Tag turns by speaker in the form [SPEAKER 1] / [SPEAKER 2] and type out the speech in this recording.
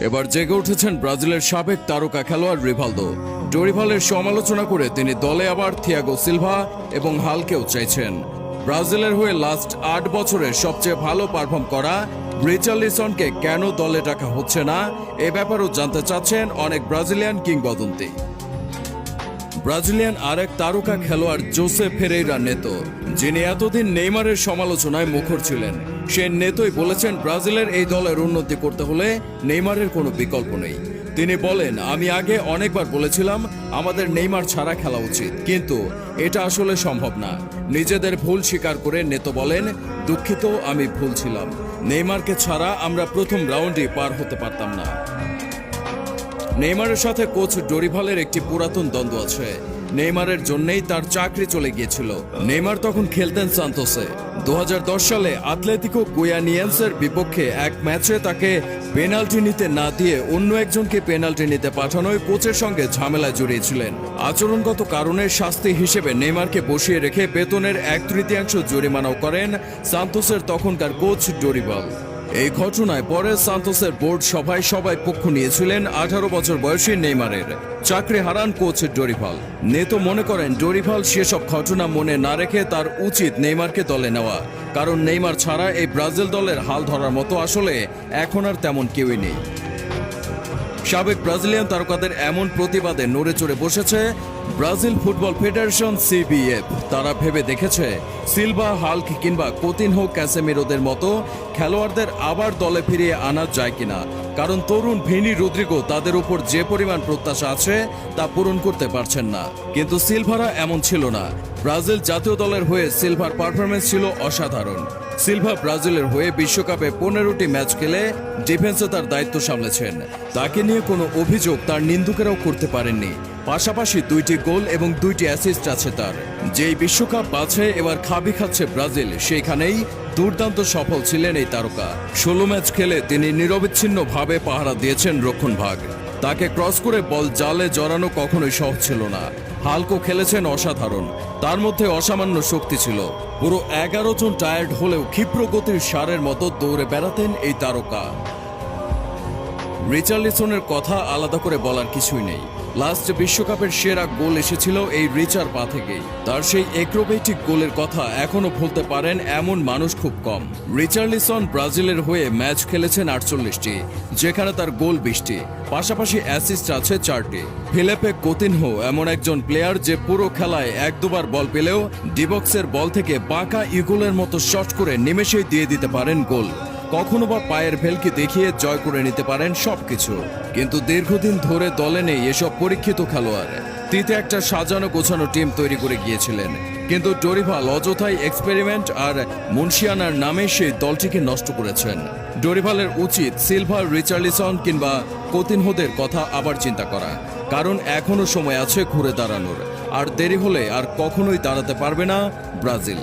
[SPEAKER 1] এবার জেগে উঠেছেন ব্রাজিলের সাবেক তারকা খেলোয়াড় রিভালদো। ডোরিভালের সমালোচনা করে তিনি দলে আবার থিয়াগো সিলভা এবং হালকেও চাইছেন। ব্রাজিলের হয়ে লাস্ট ৮ বছরে সবচেয়ে ভালো পারফর্ম করা রিচার্লিসনকে কেন দলে ডাকা হচ্ছে না, এ ব্যাপারেও জানতে চাচ্ছেন অনেক ব্রাজিলিয়ান কিংবদন্তি। ব্রাজিলিয়ান আরেক তারকা খেলোয়াড় জোসে ফেরেইরা নেতো, যিনি এতদিন নেইমারের সমালোচনায় মুখর ছিলেন, সে নেতোই বলেছেন ব্রাজিলের এই দলের উন্নতি করতে হলে নেইমারের কোনো বিকল্প নেই। তিনি বলেন, আমি আগে অনেকবার বলেছিলাম আমাদের নেইমার ছাড়া খেলা উচিত, কিন্তু এটা আসলে সম্ভব না। নিজেদের ভুল স্বীকার করে নেতো বলেন, দুঃখিত, আমি ভুল ছিলাম। নেইমারকে ছাড়া আমরা প্রথম রাউন্ডে পার হতে পারতাম না। নেইমারের সাথে কোচ ডোরিভালের একটি পুরাতন দ্বন্দ্ব আছে। নেইমারের জন্যই তার চাকরি চলে গিয়েছিল। নেইমার তখন খেলতেন সান্তোসে। 2010 সালে আতলেতিকো গুয়ানিয়েন্সের বিপক্ষে এক ম্যাচে তাকে পেনাল্টি নিতে না দিয়ে অন্য একজনকে পেনাল্টি নিতে পাঠানোয় কোচের সঙ্গে ঝামেলায় জড়িয়েছিলেন। আচরণগত কারণে শাস্তি হিসেবে নেইমারকে বসিয়ে রেখে বেতনের 1/3 জরিমানাও করেন সান্তোসের তখনকার কোচ ডোরিভাল। এই ঘটনায় পরে সান্তোসের বোর্ড সভায় সবাই পক্ষ নিয়েছিলেন 18 বছর বয়সী নেইমারের। চাকরি হারান কোচ ডোরিভাল। নেতো মনে করেন ডোরিভাল সেসব ঘটনা মনে না রেখে তার উচিত নেইমারকে দলে নেওয়া, কারণ নেইমার ছাড়া এই ব্রাজিল দলের হাল ধরার মতো আসলে এখন আর তেমন কেউই নেই। সাবেক ব্রাজিলিয়ান তারকাদের এমন প্রতিবাদে নড়ে চড়ে বসেছে ব্রাজিল ফুটবল ফেডারেশন CBF। তারা ভেবে দেখেছে সিলভা, হাল্ক কিংবা কোতিনহো, ক্যাসেমিরোদের মতো খেলোয়াড়দের আবার দলে ফিরিয়ে আনা যায় কিনা, কারণ তরুণ ভিনি রদ্রিগো তাদের উপর যে পরিমাণ প্রত্যাশা আছে তা পূরণ করতে পারছেন না। কিন্তু সিলভারা এমন ছিল না। ব্রাজিল জাতীয় দলের হয়ে সিলভার পারফরমেন্স ছিল অসাধারণ। সিলভা ব্রাজিলের হয়ে বিশ্বকাপে 15টি ম্যাচ খেলে ডিফেন্সে তার দায়িত্ব সামলেছেন। তাকে নিয়ে কোনো অভিযোগ তার নিন্দুকেরাও করতে পারেননি। পাশাপাশি 2টি গোল এবং 2টি অ্যাসিস্ট আছে তার। যেই বিশ্বকাপ বাছে এবার খাবি খাচ্ছে ব্রাজিল, সেইখানেই দুর্দান্ত সফল ছিলেন এই তারকা। 16 ম্যাচ খেলে তিনি নিরবিচ্ছিন্নভাবে পাহারা দিয়েছেন রক্ষণভাগ। তাকে ক্রস করে বল জালে জড়ানো কখনোই সহজ ছিল না। হালকো খেলেছেন অসাধারণ, তার মধ্যে অসামান্য শক্তি ছিল। পুরো 11 জন টায়ার্ড হলেও ক্ষিপ্র গতির ষাঁড়ের মতো দৌড়ে বেড়াতেন এই তারকা। রিচার্লিসনের কথা আলাদা করে বলার কিছুই নেই। লাস্ট বিশ্বকাপের সেরা গোল এসেছিল এই রিচার পা থেকেই। তার সেই অ্যাক্রোবেটিক গোলের কথা এখনো ভুলতে পারেন এমন মানুষ খুব কম। রিচার্লিসন ব্রাজিলের হয়ে ম্যাচ খেলেছেন 48টি, যেখানে তার গোল 20টি, পাশাপাশি অ্যাসিস্ট আছে 4টি। ফিলিপে কোতিনহো এমন একজন প্লেয়ার যে পুরো খেলায় 1-2বার বল পেলেও ডিবক্সের বল থেকে বাঁকা ইগলের মতো শট করে নিমেষেই দিয়ে দিতে পারেন গোল। কখনো বা পায়ের ভেলকি দেখিয়ে জয় করে নিতে পারেন সবকিছু। কিন্তু দীর্ঘদিন ধরে দলে নেই এসব পরীক্ষিত খেলোয়াড়। তিতে একটা সাজানো গোছানো টিম তৈরি করে গিয়েছিলেন, কিন্তু ডোরিভাল অযথাই এক্সপেরিমেন্ট আর মুনশিয়ানার নামে সেই দলটিকে নষ্ট করেছেন। ডোরিভালের উচিত সিলভা, রিচার্লিসন কিংবা কোতিনহোদের কথা আবার চিন্তা করা, কারণ এখনো সময় আছে ঘুরে দাঁড়ানোর। আর দেরি হলে আর কখনোই দাঁড়াতে পারবে না ব্রাজিল।